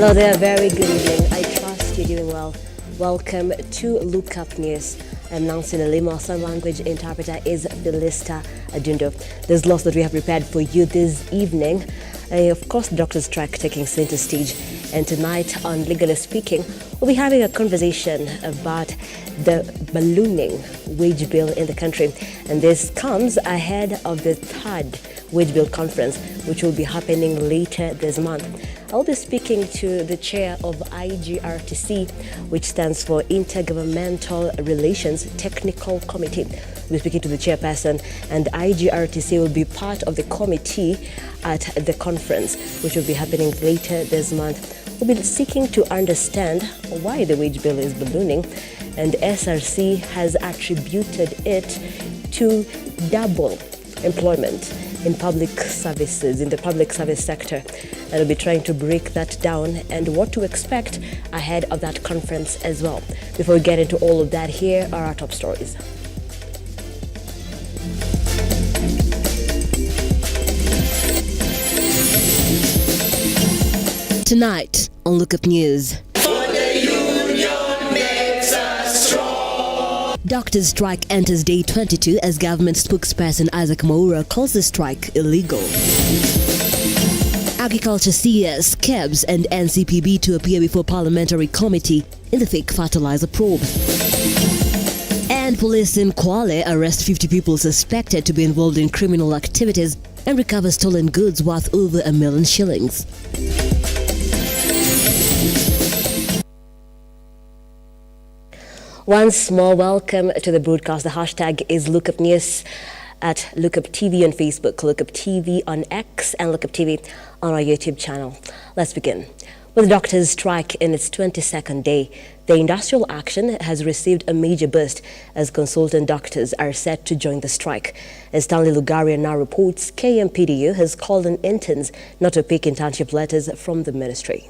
Hello there, very good evening. I trust you're doing well. Welcome to Lookuptv News. I'm Nancy Nalimo. Sign language interpreter is Belista Adundo. There's lots that we have prepared for you this evening. Of course, the doctor's strike taking center stage. And tonight on Legally Speaking, we'll be having a conversation about the ballooning wage bill in the country. And this comes ahead of the third wage bill conference, which will be happening later this month. I'll be speaking to the chair of IGRTC, which stands for Intergovernmental Relations Technical Committee. We'll be speaking to the chairperson, and IGRTC will be part of the committee at the conference, which will be happening later this month. We'll be seeking to understand why the wage bill is ballooning, and SRC has attributed it to double employment in public services, in the public service sector. And we'll be trying to break that down and what to expect ahead of that conference as well. Before we get into all of that, here are our top stories. Tonight on Lookuptv News. Doctors' strike enters day 22 as government spokesperson Isaac Mwaura calls the strike illegal. Agriculture CS, KEBS and NCPB to appear before parliamentary committee in the fake fertilizer probe. And police in Kwale arrest 50 people suspected to be involved in criminal activities and recover stolen goods worth over R1 million. Once more, welcome to the broadcast. The hashtag is Lookuptv News at Lookuptv on Facebook, Lookuptv on X, and Lookuptv on our YouTube channel. Let's begin. With the doctors' strike in its 22nd day, the industrial action has received a major boost as consultant doctors are set to join the strike. As Stanley Lugaria now reports, KMPDU has called on interns not to pick internship letters from the ministry.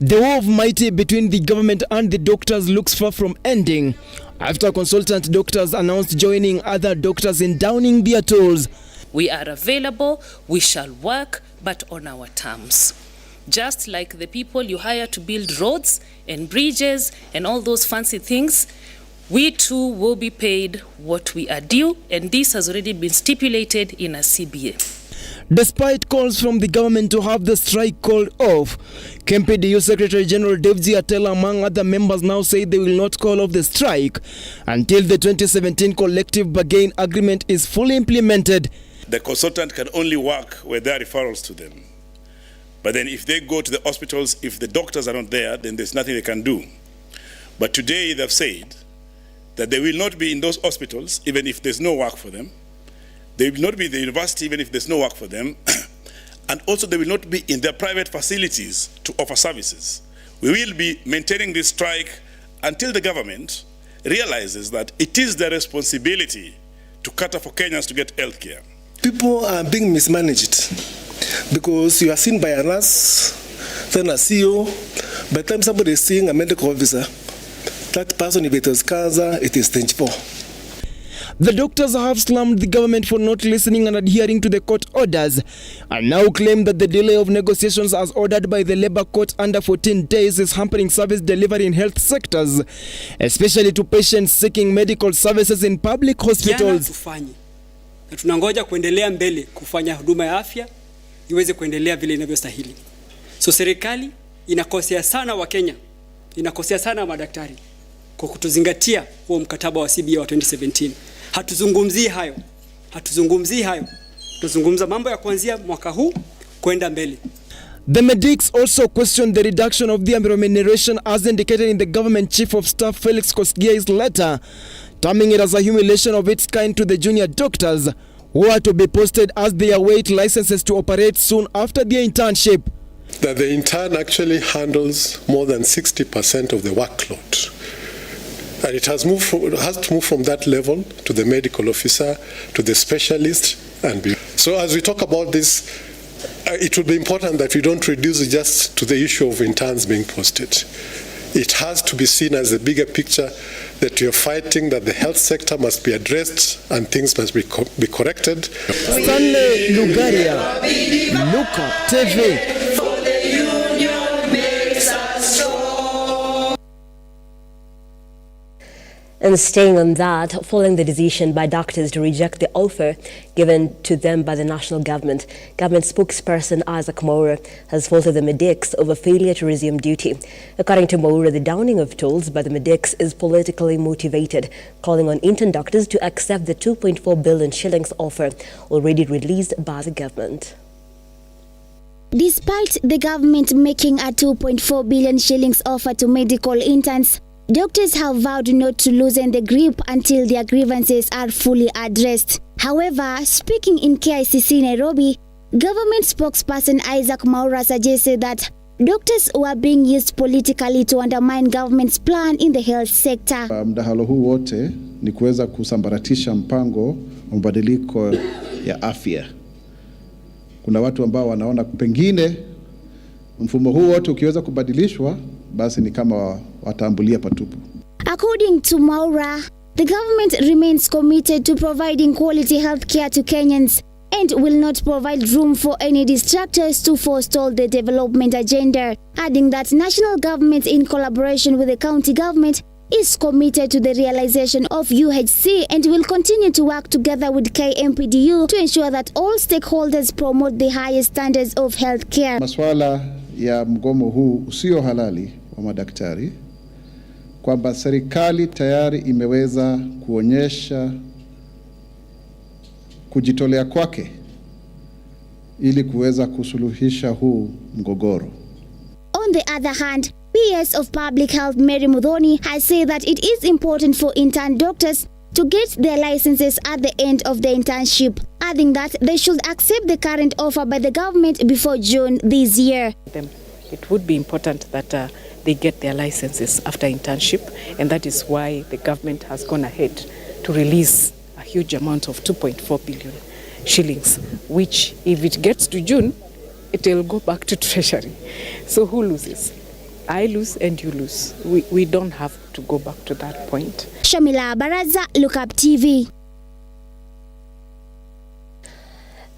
The war of mighty between the government and the doctors looks far from ending after consultant doctors announced joining other doctors in downing their tools. We are available, we shall work, but on our terms. Just like the people you hire to build roads and bridges and all those fancy things, we too will be paid what we are due, and this has already been stipulated in a CBA. Despite calls from the government to have the strike called off, KMPDU Secretary General Devji Atela, among other members, now say they will not call off the strike until the 2017 collective bargain agreement is fully implemented. The consultant can only work where there are referrals to them. But then if they go to the hospitals, if the doctors are not there, then there's nothing they can do. But today they've said that they will not be in those hospitals even if there's no work for them. They will not be in the university even if there's no work for them. And also they will not be in their private facilities to offer services. We will be maintaining this strike until the government realizes that it is their responsibility to cater for Kenyans to get health care. People are being mismanaged because you are seen by a nurse, then a CEO. By the time somebody is seeing a medical officer, that person, if it is cancer, it is stage 4. The doctors have slammed the government for not listening and adhering to the court orders, and now claim that the delay of negotiations as ordered by the Labour Court under 14 days is hampering service delivery in health sectors, especially to patients seeking medical services in public hospitals. Na tunangoja kuendelea mbele kufanya huduma ya afya iweze kuendelea vile inavyostahili. So serikali inakosea sana wa Kenya, inakosea sana madaktari kwa kutozingatia huo mkataba wa CBA wa 2017. Hatuzungumzii hayo. Tunazungumza mambo ya kuanzia mwaka huu kwenda mbele. The medics also questioned the reduction of the remuneration as indicated in the government chief of staff Felix Kosgei's letter, terming it as a humiliation of its kind to the junior doctors who are to be posted as they await licenses to operate soon after their internship. That the intern actually handles more than 60% of the workload. And it has to move from that level to the medical officer, to the specialist, and beyond. So as we talk about this, it will be important that we don't reduce it just to the issue of interns being posted. It has to be seen as a bigger picture that we are fighting, that the health sector must be addressed and things must be corrected. Stanley Lugaria, Lookuptv. And staying on that, following the decision by doctors to reject the offer given to them by the national government, government spokesperson Isaac Mwaura has faulted the medics over failure to resume duty. According to Mwaura, the downing of tolls by the medics is politically motivated, calling on intern doctors to accept the 2.4 billion shillings offer already released by the government. Despite the government making a 2.4 billion shillings offer to medical interns, doctors have vowed not to loosen the grip until their grievances are fully addressed. However, speaking in KICC Nairobi, government spokesperson Isaac Mwaura suggested that doctors were being used politically to undermine government's plan in the health sector. Mdahalo huu wote ni kuweza kusambaratisha mpango wa mabadiliko ya afya. Kuna watu ambao wanaona pengine mfumo huu wote ukiweza kubadilishwa basi ni kama watambulia patupu. According to Mwaura, the government remains committed to providing quality health care to Kenyans and will not provide room for any distractors to forestall the development agenda, adding that national government in collaboration with the county government is committed to the realization of UHC and will continue to work together with KMPDU to ensure that all stakeholders promote the highest standards of health care. Maswala ya mgomo huu usio halali wa madaktari, kwamba serikali tayari imeweza kuonyesha kujitolea kwake ili kuweza kusuluhisha huu mgogoro. On the other hand, PS of Public Health Mary Muthoni has said that it is important for intern doctors to get their licenses at the end of the internship, adding that they should accept the current offer by the government before June this year. It would be important that they get their licenses after internship, and that is why the government has gone ahead to release a huge amount of 2.4 billion shillings, which if it gets to June, it will go back to Treasury. So who loses? I lose and you lose. We don't have to go back to that point. Shamila Baraza, Lookuptv.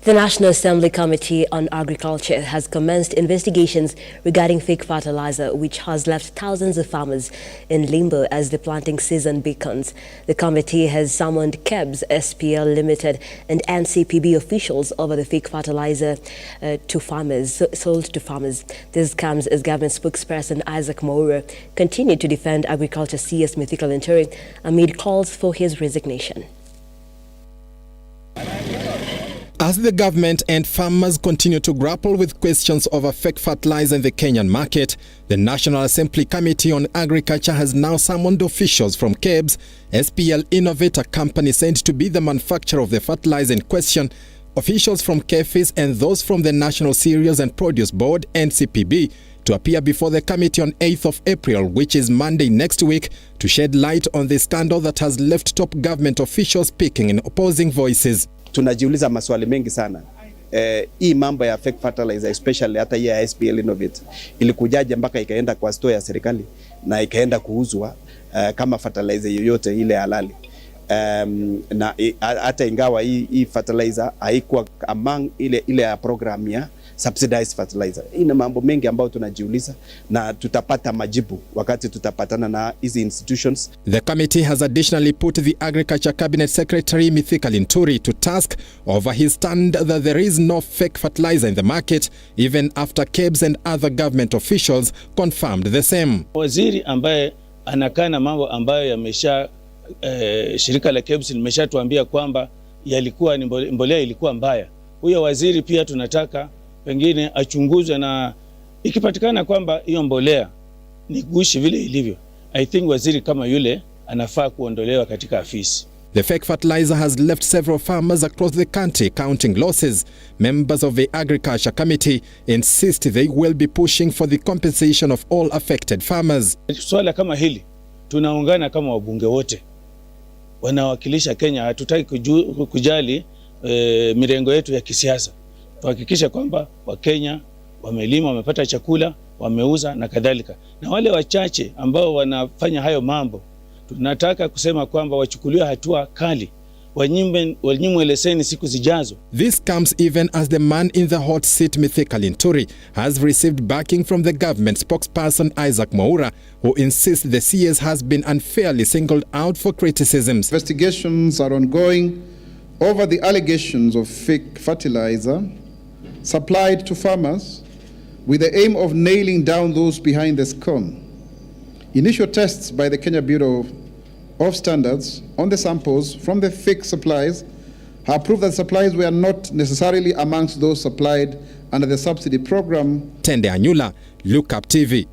The National Assembly Committee on Agriculture has commenced investigations regarding fake fertilizer, which has left thousands of farmers in limbo as the planting season beckons. The committee has summoned KEBS, SPL Limited and NCPB officials over the fake fertilizer sold to farmers. This comes as government spokesperson Isaac Mwaura continued to defend Agriculture CS Mythical Nturi amid calls for his resignation. As the government and farmers continue to grapple with questions over fake fertilizer in the Kenyan market, the National Assembly Committee on Agriculture has now summoned officials from KEBS, SPL Innovator company said to be the manufacturer of the fertilizer in question, officials from KEFIS and those from the National Cereals and Produce Board, NCPB, to appear before the committee on 8th of April, which is Monday next week, to shed light on the scandal that has left top government officials speaking in opposing voices. Tunajiuliza maswali mengi sana. Hii mambo ya fake fertilizer, especially hata hii ya SPL Innovate, ilikujaje mpaka ikaenda kwa store ya serikali na ikaenda kuuzwa kama fertilizer yoyote ile halali. Na hata ingawa hii fertilizer haikuwa among ile ya program ya subsidized fertilizer. Ina mambo mengi ambayo tunajiuliza na tutapata majibu wakati tutapatana na hizi institutions. The committee has additionally put the Agriculture Cabinet Secretary Mythical Nturi to task over his stand that there is no fake fertilizer in the market, even after KEBS and other government officials confirmed the same. Waziri ambaye anakana mambo ambayo yamesha shirika la KEBS limeshatuambia kwamba yalikuwa ni mbolea ilikuwa mbaya. Huyo waziri pia tunataka pengine achunguzwe, na ikipatikana kwamba hiyo mbolea ni gushi vile ilivyo, I think waziri kama yule anafaa kuondolewa katika afisi. The fake fertilizer has left several farmers across the country counting losses. Members of the Agriculture Committee insist they will be pushing for the compensation of all affected farmers. Swala kama hili tunaungana kama wabunge wote wanawakilisha Kenya. Hatutaki kujali mirengo yetu ya kisiasa. Tuhakikisha kwamba Wakenya wamelima, wamepata chakula, wameuza na kadhalika. Na wale wachache ambao wanafanya hayo mambo Tunataka kusema kwamba wachukuliwe hatua kali, wanyimwe leseni siku zijazo. This comes even as the man in the hot seat, Mithika Linturi, has received backing from the government spokesperson Isaac Mwaura, who insists the CS has been unfairly singled out for criticisms. Investigations are ongoing over the allegations of fake fertilizer supplied to farmers with the aim of nailing down those behind the scam. Initial tests by the Kenya Bureau of Standards on the samples from the fake supplies have proved that supplies were not necessarily amongst those supplied under the subsidy program. Tende Anyula, Lookuptv.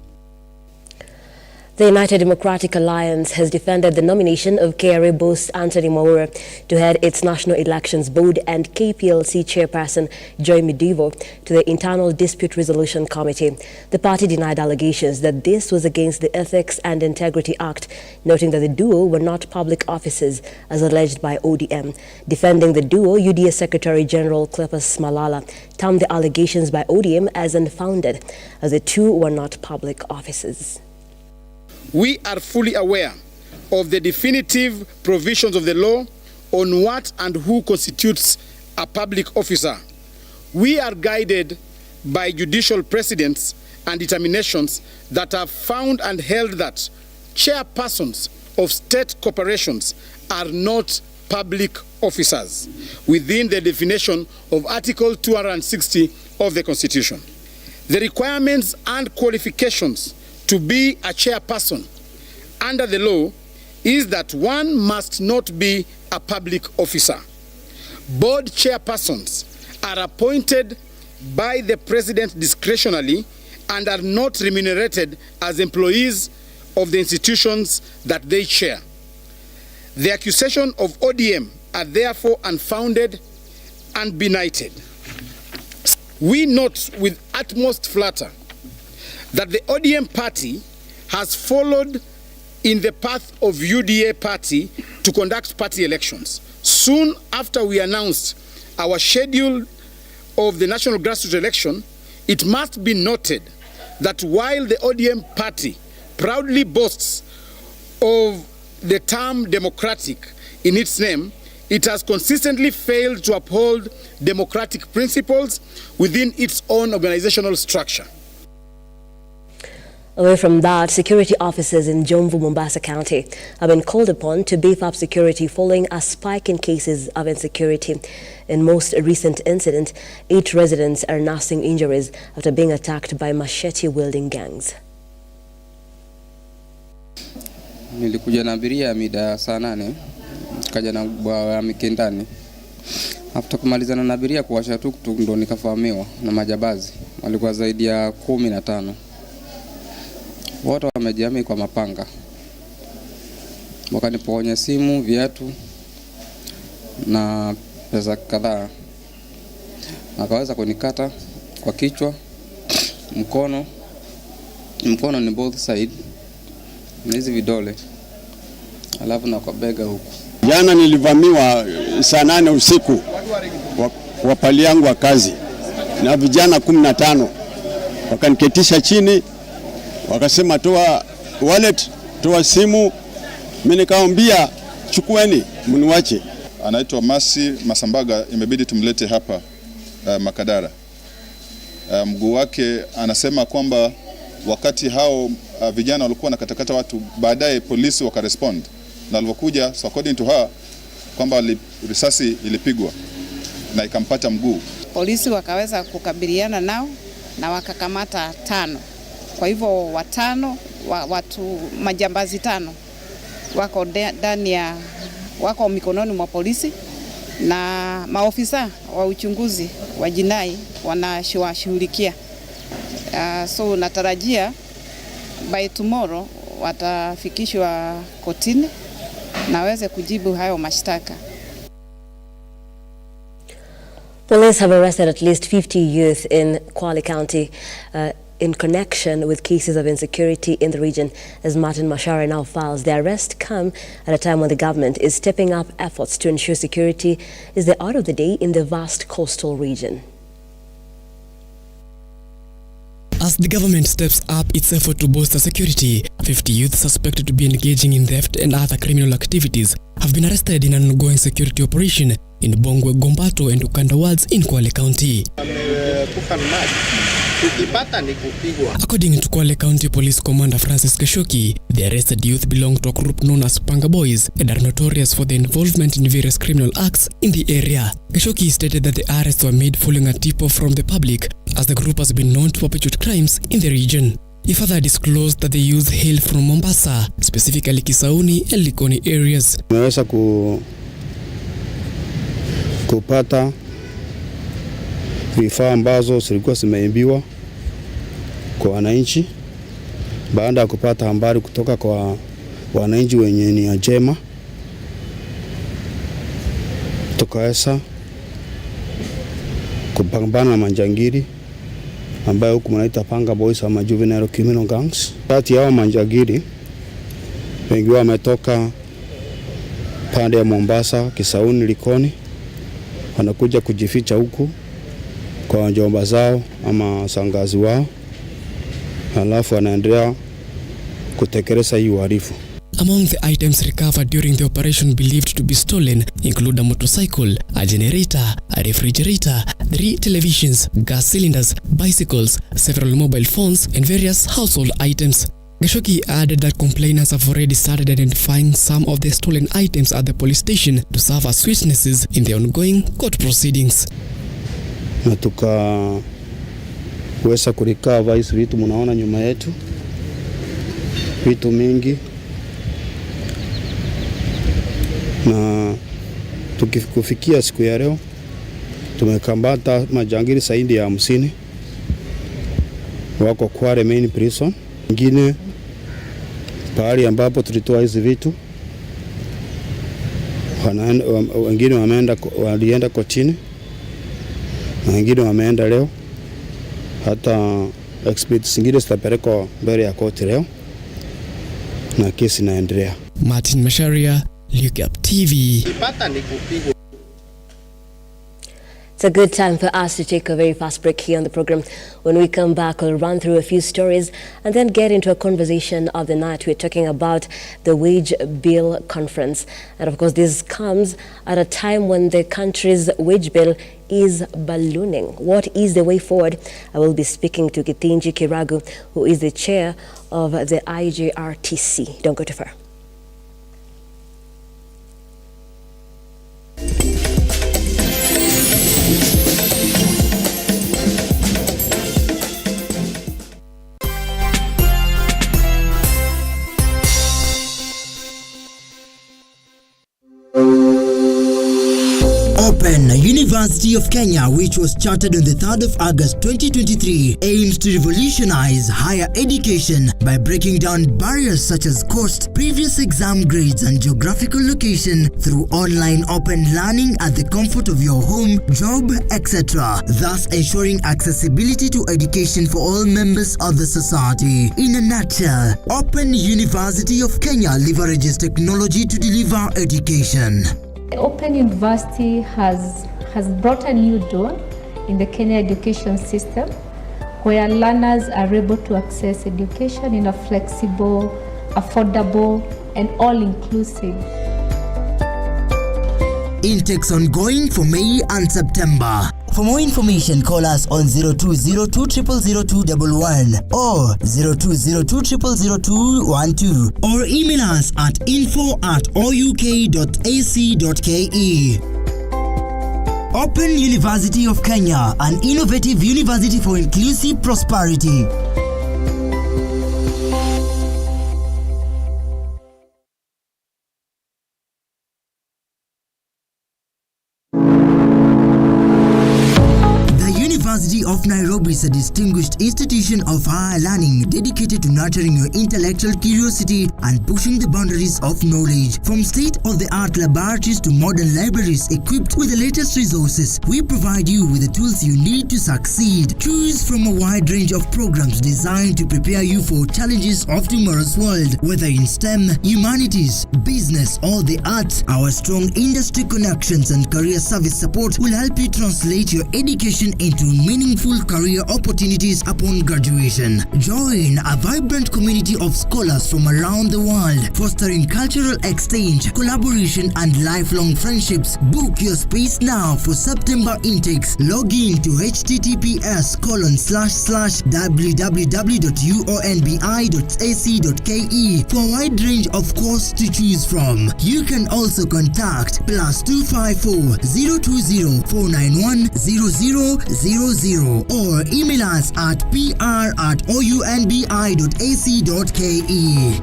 The United Democratic Alliance has defended the nomination of KRA boss Anthony Mwaura to head its National Elections Board and KPLC chairperson Joy Midivo to the Internal Dispute Resolution Committee. The party denied allegations that this was against the Ethics and Integrity Act, noting that the duo were not public officers as alleged by ODM. Defending the duo, UDA Secretary General Cleopas Malala termed the allegations by ODM as unfounded, as the two were not public officers. We are fully aware of the definitive provisions of the law on what and who constitutes a public officer. We are guided by judicial precedents and determinations that have found and held that chairpersons of state corporations are not public officers within the definition of Article 260 of the Constitution. The requirements and qualifications to be a chairperson under the law is that one must not be a public officer. Board chairpersons are appointed by the president discretionally and are not remunerated as employees of the institutions that they chair. The accusation of ODM are therefore unfounded and benighted. We note with utmost flutter that the ODM party has followed in the path of UDA party to conduct party elections. Soon after we announced our schedule of the national grassroots election, it must be noted that while the ODM party proudly boasts of the term democratic in its name, it has consistently failed to uphold democratic principles within its own organizational structure. Away from that, security officers in Jomvu, Mombasa County have been called upon to beef up security following a spike in cases of insecurity. In most recent incident, 8 residents are nursing injuries after being attacked by machete-wielding gangs. Nilikuja na abiria mida saa 8, kaja na bwa Mikindani. After kumalizana na abiria kuwasha tuktuk ndo nikafahamiwa na majabazi. Walikuwa zaidi ya 15. Wote wamejihami kwa mapanga. Wakanipokonya simu, viatu na pesa kadhaa. Akaweza kunikata kwa kichwa, mkono ni both side, na hizi vidole, alafu na kwa bega huku. Jana nilivamiwa saa 8 usiku kwa pali yangu wa kazi na vijana 15. Wakaniketisha chini, wakasema toa wallet, toa simu. Mimi nikaambia chukueni mniwache. Anaitwa Masi Masambaga, imebidi tumlete hapa Makadara. Mguu wake anasema kwamba wakati hao vijana walikuwa nakatakata watu, baadaye polisi wakarespond, na walipokuja, so according to her, kwamba risasi ilipigwa na ikampata mguu. Polisi wakaweza kukabiliana nao na wakakamata 5. Kwa hivyo 5 watu majambazi 5 wako ndani ya wako mikononi mwa polisi, na maofisa wa uchunguzi wa jinai wanashughulikia. So natarajia by tomorrow watafikishwa kotini na waweze kujibu hayo mashtaka. Police have arrested at least 50 youth in Kwale County in connection with cases of insecurity in the region. As Martin Mashara now files, the arrest come at a time when the government is stepping up efforts to ensure security is the order of the day in the vast coastal region. As the government steps up its effort to bolster security, 50 youth suspected to be engaging in theft and other criminal activities have been arrested in an ongoing security operation in Bongwe, Gombato and Ukanda wards in Kwale County. According to Kwale County Police Commander Francis Keshoki, the arrested youth belong to a group known as Panga Boys and are notorious for their involvement in various criminal acts in the area. Keshoki stated that the arrests were made following a tip-off from the public, as the group has been known to perpetrate crimes in the region. He further disclosed that the youth hail from Mombasa, specifically Kisauni and Likoni areas. Tumeweza kupata vifaa ambazo zilikuwa zimeibiwa kwa wananchi baada ya kupata habari kutoka kwa wananchi wenye nia njema. Tukaweza kupambana na manjangiri ambayo huku mnaita Panga Boys ama Juvenile Criminal Gangs. Kati yao manjangiri wengi wametoka pande ya Mombasa, Kisauni, Likoni, wanakuja kujificha huku kwa wajomba zao ama sangazi wao, halafu wanaendelea kutekeleza hii uhalifu. Among the items recovered during the operation believed to be stolen include a motorcycle, a generator, a refrigerator, 3 televisions, gas cylinders, bicycles, several mobile phones, and various household items. Geshoki added that complainants have already started identifying some of the stolen items at the police station to serve as witnesses in the ongoing court proceedings. Na tukaweza kurecover hizo vitu mnaona nyuma yetu, vitu mingi, na tukikufikia siku ya leo tumekambata majangili zaidi ya 50 wako Kwale main prison. Wengine pahali ambapo tulitoa hizi vitu wengine walienda kotini na wengine wameenda leo, hata exhibits zingine zitapelekwa mbele ya koti leo na kesi inaendelea. Martin Masharia, Lookuptv. It's a good time for us to take a very fast break here on the program. When we come back, we'll run through a few stories and then get into a conversation of the night. We're talking about the wage bill conference. And of course, this comes at a time when the country's wage bill is ballooning. What is the way forward? I will be speaking to Kithinji Kiragu, who is the chair of the IJRTC. Don't go too far. University of Kenya, which was chartered on the 3rd of August 2023, aims to revolutionize higher education by breaking down barriers such as cost, previous exam grades, and geographical location through online open learning at the comfort of your home, job, etc., thus ensuring accessibility to education for all members of the society. In a nutshell, Open University of Kenya leverages technology to deliver education. Open University has brought a new dawn in the Kenya education system, where learners are able to access education in a flexible, affordable, and all-inclusive. Intakes ongoing for May and September. For more information, call us on 0202000211 or 0202000212 or email us at info@ouk.ac.ke. Open University of Kenya, an innovative university for inclusive prosperity. University of Nairobi is a distinguished institution of higher learning dedicated to nurturing your intellectual curiosity and pushing the boundaries of knowledge. From state-of-the-art laboratories to modern libraries equipped with the latest resources, we provide you with the tools you need to succeed. Choose from a wide range of programs designed to prepare you for challenges of tomorrow's world. Whether in STEM, humanities, business, or the arts, our strong industry connections and career service support will help you translate your education into meaningful meaningful career opportunities upon graduation. Join a vibrant community of scholars from around the world, fostering cultural exchange, collaboration, and lifelong friendships. Book your space now for September intakes. Log in to https://www.uonbi.ac.ke for a wide range of courses to choose from. You can also contact +254 020 491 0000 or email us at pr@ounbi.ac.ke.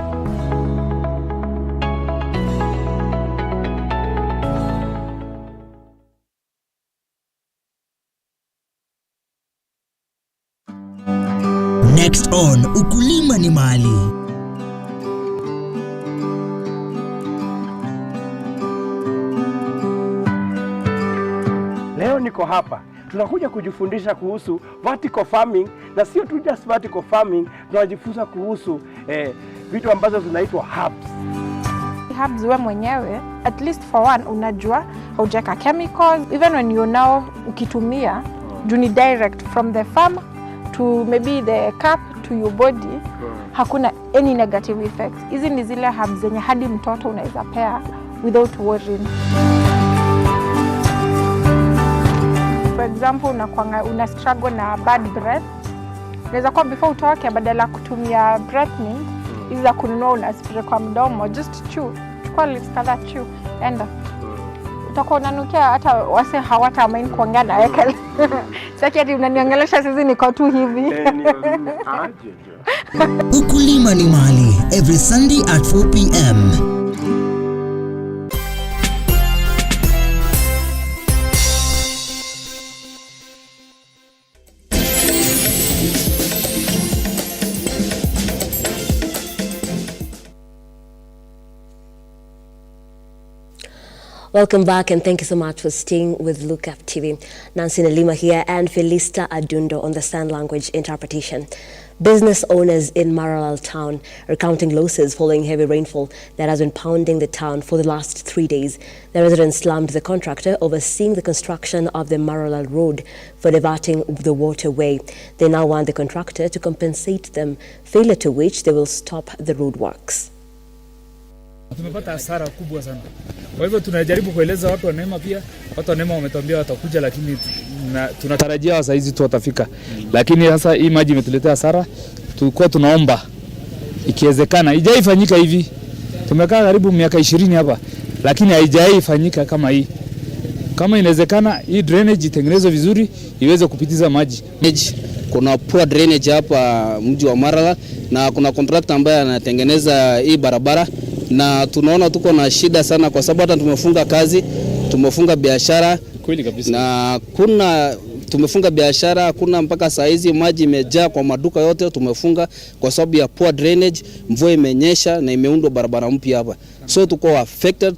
Next on Ukulima ni Mali. Leo niko hapa, tunakuja kujifundisha kuhusu vertical farming, na sio tu just vertical farming, tunajifunza kuhusu vitu ambazo zinaitwa herbs. Herbs wewe mwenyewe, at least for one, unajua haujaka chemicals, even when you know ukitumia, juni direct from the farm to maybe the cup to your body, hakuna any negative effects. Hizi ni zile herbs zenye hadi mtoto unaweza pea without worrying. For example, una struggle na bad breath. Unaweza kwa before utoke badala kutumia breath mint, hizi za kununua una spray kwa mdomo, just chew. Chukua lips kadhaa, chew. Enda. Utakuwa unanukia hata wase hawata main kuongea na wewe. Sasa hadi unaniongelesha sisi niko tu hivi. Ukulima ni Mali, every Sunday at 4 p.m. Welcome back, and thank you so much for staying with Lookuptv. Nancy Nalima here and Felista Adundo on the sign language interpretation. Business owners in Maralal town are counting losses following heavy rainfall that has been pounding the town for the last 3 days. The residents slammed the contractor overseeing the construction of the Maralal road for diverting the waterway. They now want the contractor to compensate them, failure to which they will stop the road works. Tumepata hasara kubwa sana. Kwa hivyo tunajaribu kueleza watu wa Neema pia. Watu wa Neema wametuambia watakuja, lakini tunatarajia saa hizi tu watafika. Lakini sasa hii maji imetuletea hasara. Tulikuwa tunaomba ikiwezekana haijaifanyika hivi. Tumekaa karibu miaka 20 hapa, lakini haijaifanyika kama hii. Kama inawezekana hii drainage itengenezwe vizuri iweze kupitiza maji. Kuna poor drainage hapa mji wa Maralal, na kuna contractor ambaye anatengeneza hii barabara, na tunaona tuko na shida sana kwa sababu hata tumefunga kazi, tumefunga biashara. Kweli kabisa. Na tumefunga biashara, kuna mpaka saa hizi maji imejaa kwa maduka yote, tumefunga kwa sababu ya poor drainage. Mvua imenyesha na imeundwa barabara mpya hapa. So tuko affected.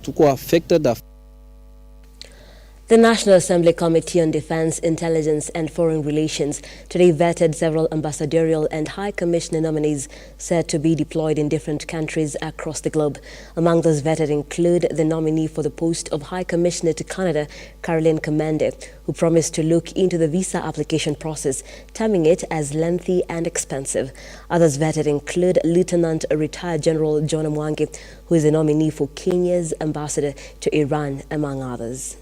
The National Assembly Committee on Defense, Intelligence and Foreign Relations today vetted several ambassadorial and high commissioner nominees said to be deployed in different countries across the globe. Among those vetted include the nominee for the post of High Commissioner to Canada, Caroline Kamende, who promised to look into the visa application process, terming it as lengthy and expensive. Others vetted include Lieutenant Retired General John Mwangi, who is a nominee for Kenya's ambassador to Iran, among others.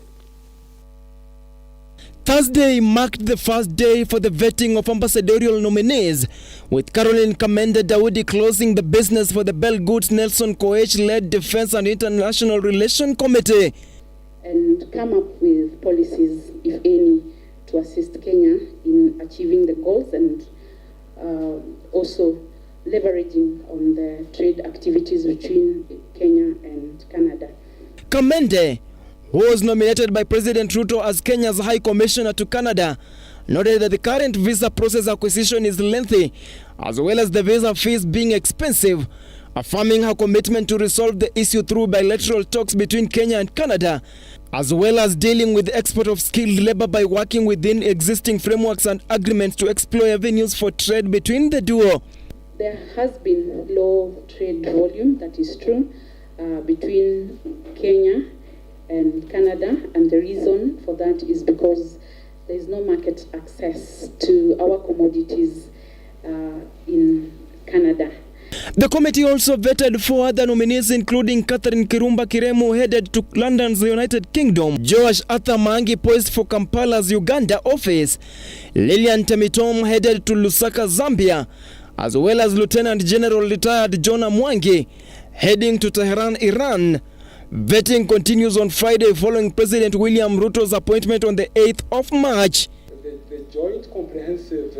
Thursday marked the first day for the vetting of ambassadorial nominees, with Caroline Kamende Daudi closing the business for the Belgut Nelson Koech-led Defense and International Relations Committee. And come up with policies, if any, to assist Kenya in achieving the goals and also leveraging on the trade activities between Kenya and Canada. Kamende, who was nominated by President RUTO as Kenya's High Commissioner to Canada, noted that the current visa process acquisition is lengthy, as well as the visa fees being expensive, affirming her commitment to resolve the issue through bilateral talks between Kenya and Canada, as well as dealing with the export of skilled labor by working within existing frameworks and agreements to explore avenues for trade between the duo. There has been low trade volume, that is true, between Kenya and Canada, and the reason for that is because there is no market access to our commodities in Canada. The committee also vetted 4 other nominees, including Catherine Kirumba Kiremu, headed to London's United Kingdom, Joash Arthur Mangi, poised for Kampala's Uganda office, Lilian Temitom, headed to Lusaka, Zambia, as well as Lieutenant General retired Jonah Mwangi, heading to Tehran, Iran. Vetting continues on Friday following President William Ruto's appointment on the 8th of March. The joint comprehensive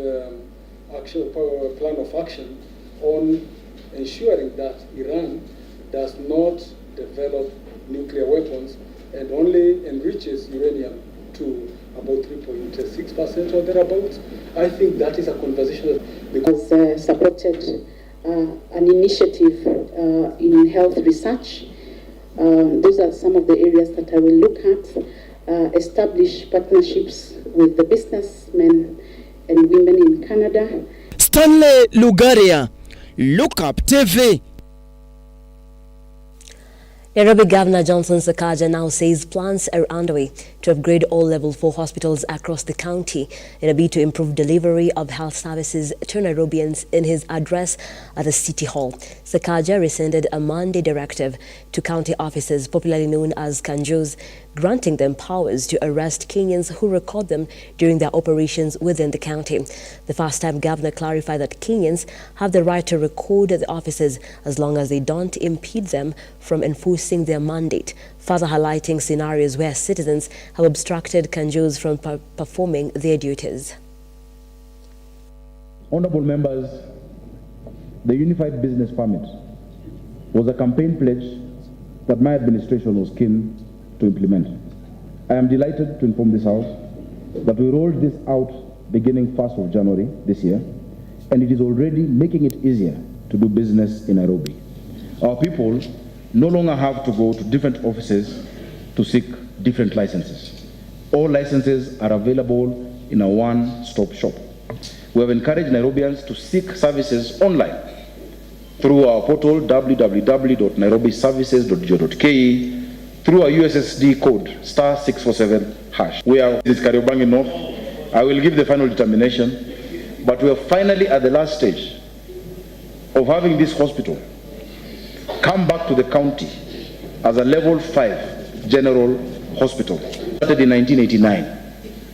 plan of action on ensuring that Iran does not develop nuclear weapons and only enriches uranium to about 3.6% or thereabouts. I think that is a conversation because supported an initiative in health research. Those are some of the areas that I will look at. Establish partnerships with the businessmen and women in Canada. Stanley Lugaria, Lookuptv. Nairobi Governor Johnson Sakaja now says plans are underway to upgrade all Level 4 hospitals across the county in a bid to improve delivery of health services to Nairobians. In his address at the City Hall, Sakaja rescinded a Monday directive to county officers, popularly known as Kanjus, granting them powers to arrest Kenyans who record them during their operations within the county. The first-time governor clarified that Kenyans have the right to record the officers as long as they don't impede them from enforcing their mandate, further highlighting scenarios where citizens have obstructed Kanjus from performing their duties. Honorable members, the Unified Business Permit was a campaign pledge that my administration was keen to implement. I am delighted to inform this House that we rolled this out beginning 1st of January this year, and it is already making it easier to do business in Nairobi. Our people no longer have to go to different offices to seek different licenses. All licenses are available in a one-stop shop. We have encouraged Nairobians to seek services online through our portal www.nairobiservices.go.ke, through our USSD code *647#. We are this Kariobangi North. I will give the final determination, but we are finally at the last stage of having this hospital come back to the county as a level 5 general hospital. Started in 1989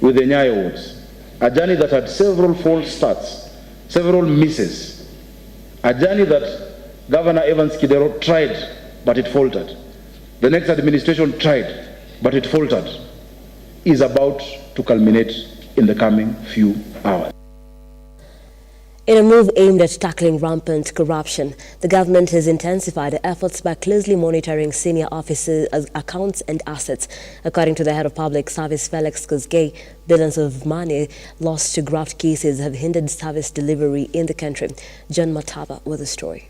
with the Nyayo wards, a journey that had several false starts, several misses, a journey that Governor Evans Kidero tried, but it faltered. The next administration tried, but it faltered, is about to culminate in the coming few hours. In a move aimed at tackling rampant corruption, the government has intensified efforts by closely monitoring senior officers' accounts and assets. According to the head of public service, Felix Kosgei, billions of money lost to graft cases have hindered service delivery in the country. John Mataba with the story.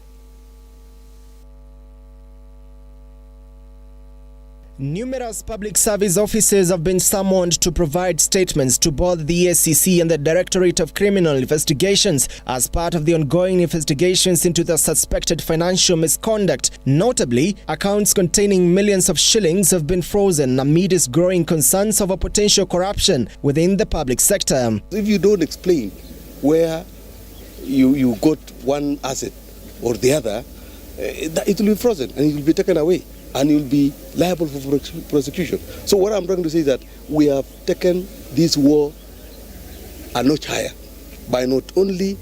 Numerous public service officers have been summoned to provide statements to both the EACC and the Directorate of Criminal Investigations as part of the ongoing investigations into the suspected financial misconduct. Notably, accounts containing millions of shillings have been frozen amidst growing concerns over potential corruption within the public sector. If you don't explain where you got one asset or the other, it will be frozen and it will be taken away, and you'll be liable for prosecution. So what I'm trying to say is that we have taken this war a notch higher by not only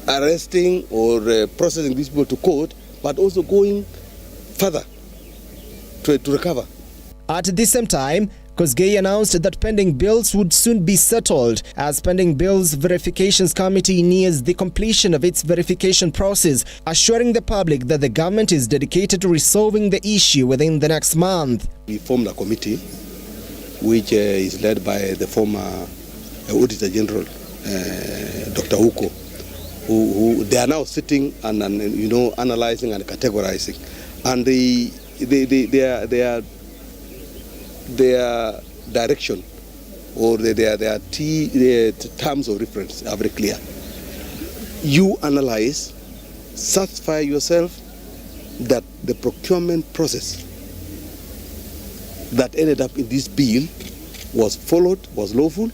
arresting or processing these people to court, but also going further to recover. At the same time, Kosgei announced that pending bills would soon be settled as pending bills verifications committee nears the completion of its verification process, assuring the public that the government is dedicated to resolving the issue within the next month. We formed a committee which is led by the former Auditor General, Dr. Uko, who they are now sitting and analyzing and categorizing, and their direction or their terms of reference are very clear. You analyze, satisfy yourself that the procurement process that ended up in this bill was followed, was lawful,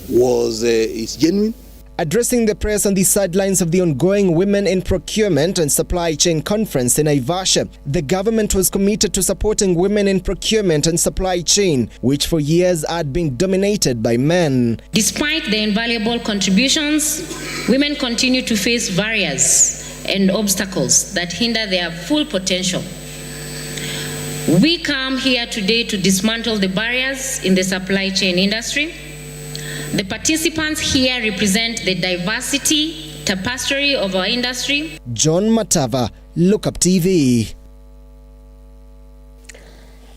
is genuine. Addressing the press on the sidelines of the ongoing Women in Procurement and Supply Chain Conference in Naivasha, the government was committed to supporting women in procurement and supply chain, which for years had been dominated by men. Despite their invaluable contributions, women continue to face barriers and obstacles that hinder their full potential. We come here today to dismantle the barriers in the supply chain industry. The participants here represent the diversity, tapestry of our industry. John Matava, Lookuptv.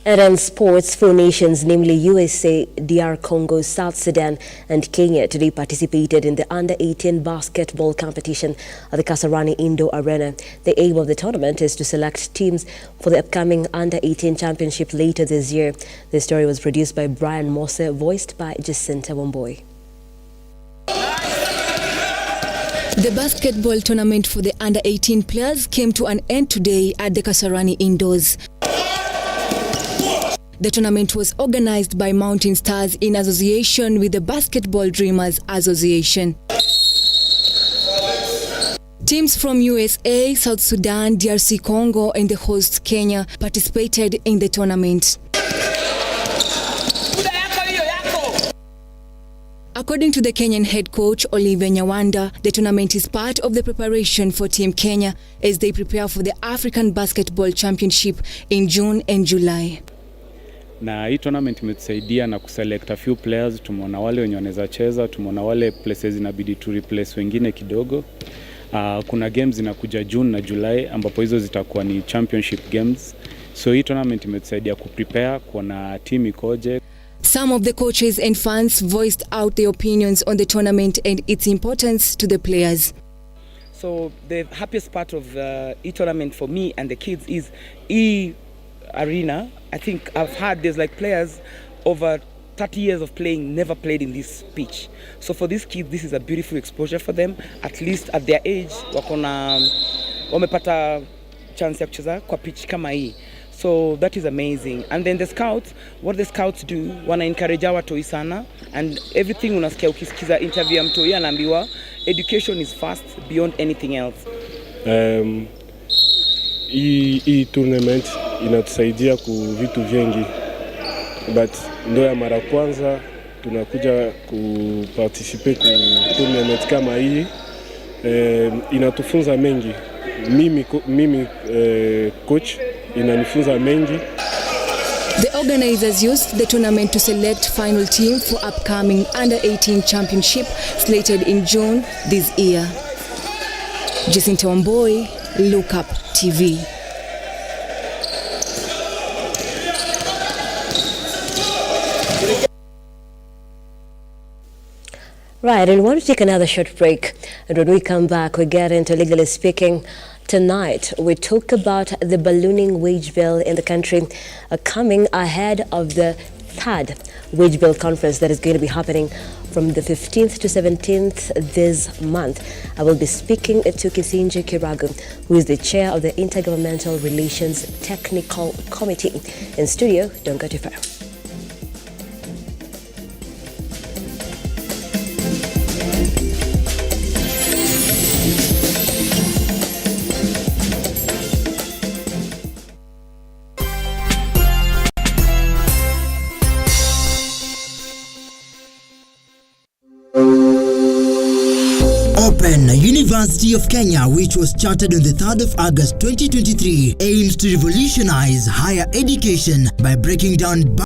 And on sports, 4 nations, namely USA, DR Congo, South Sudan and Kenya, today participated in the Under-18 basketball competition at the Kasarani Indoor Arena. The aim of the tournament is to select teams for the upcoming Under-18 championship later this year. The story was produced by Brian Mose, voiced by Jacinta Wamboy. The basketball tournament for the Under-18 players came to an end today at the Kasarani Indoors. The tournament was organized by Mountain Stars in association with the Basketball Dreamers Association. Teams from USA, South Sudan, DRC Congo and the host Kenya participated in the tournament. According to the Kenyan head coach Olivia Nyawanda, the tournament is part of the preparation for Team Kenya as they prepare for the African Basketball Championship in June and July. Na hii tournament imetusaidia na kuselect a few players. Tumeona wale wenye wanaweza cheza, tumeona wale places inabidi tu replace wengine kidogo. Kuna games zinakuja June na July ambapo hizo zitakuwa ni championship games. So hii tournament imetusaidia kuprepare kuona team ikoje. Some of the coaches and fans voiced out their opinions on the tournament and its importance to the players. So the happiest part of e-tournament for me and the kids is e-arena. I think I've heard there's like players over 30 years of playing never played in this pitch. So for these kids, this is a beautiful exposure for them. At least at their age, wamepata chance ya kucheza kwa pitch kama hii. So that is amazing. And then the scouts, what the scouts do, wana encourage our watoi sana, and everything unasikia ukisikiza interview ya mtoi anaambiwa education is first beyond anything else. Hii tournament inatusaidia ku vitu vingi, but ndio ya mara kwanza tunakuja kuparticipate ku tournament kama hii. Inatufunza mengi. Mimi coach inanifunza mengi. The organizers used the tournament to select final team for upcoming Under-18 championship slated in June this year. Jacinta Wamboy, Lookuptv. Right, and we want to take another short break. And when we come back, we get into Legally Speaking. Tonight, we talk about the ballooning wage bill in the country coming ahead of the 3rd wage bill conference that is going to be happening from the 15th to 17th this month. I will be speaking to Kisinje Kiragu, who is the chair of the Intergovernmental Relations Technical Committee. In studio, don't go too far. University of Kenya, which was chartered on the 3rd of August 2023, aims to revolutionize higher education by breaking down